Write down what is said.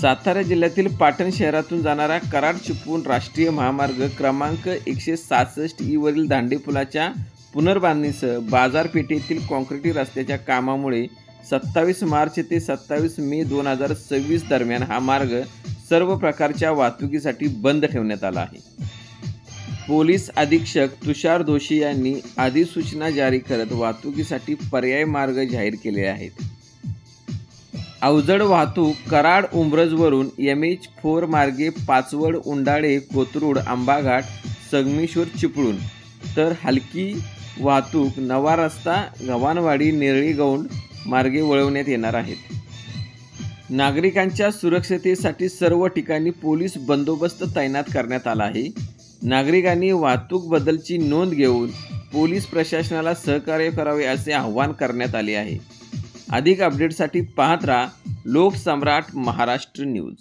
सातारा जिल्ह्यातील पाटण शहरातून जाणारा कराड चिपळूण राष्ट्रीय महामार्ग क्रमांक 166 ई वरील दांडे पुलाच्या पुनर्बांधणीसह बाजारपेठेतील काँक्रिटी रस्त्याच्या कामामुळे 27 मार्च ते 27 मे 2026 दरम्यान हा मार्ग सर्व प्रकारच्या वाहतुकीसाठी बंद ठेवण्यात आला आहे. पोलीस अधीक्षक तुषार दोशी यांनी अधिसूचना जारी करत वाहतुकीसाठी पर्यायी मार्ग जाहीर केले आहेत. अवजड वाहतूक कराड उंब्रजवरून MH4 मार्गे पाचवड, उंडाळे, कोथरूड, आंबाघाट, संगमेश्वर, चिपळूण, तर हलकी वाहतूक नवा रस्ता, गव्हाणवाडी, नेरळी गौंड मार्गे वळवण्यात येणार आहेत. नागरिकांच्या सुरक्षिततेसाठी सर्व ठिकाणी पोलीस बंदोबस्त तैनात करण्यात आला आहे. नागरिकांनी वाहतूक बदलची नोंद घेऊन पोलीस प्रशासनाला सहकार्य करावे असे आवाहन करण्यात आले आहे. अधिक अपडेटसाठी पाहत राहा लोकसम्राट महाराष्ट्र न्यूज.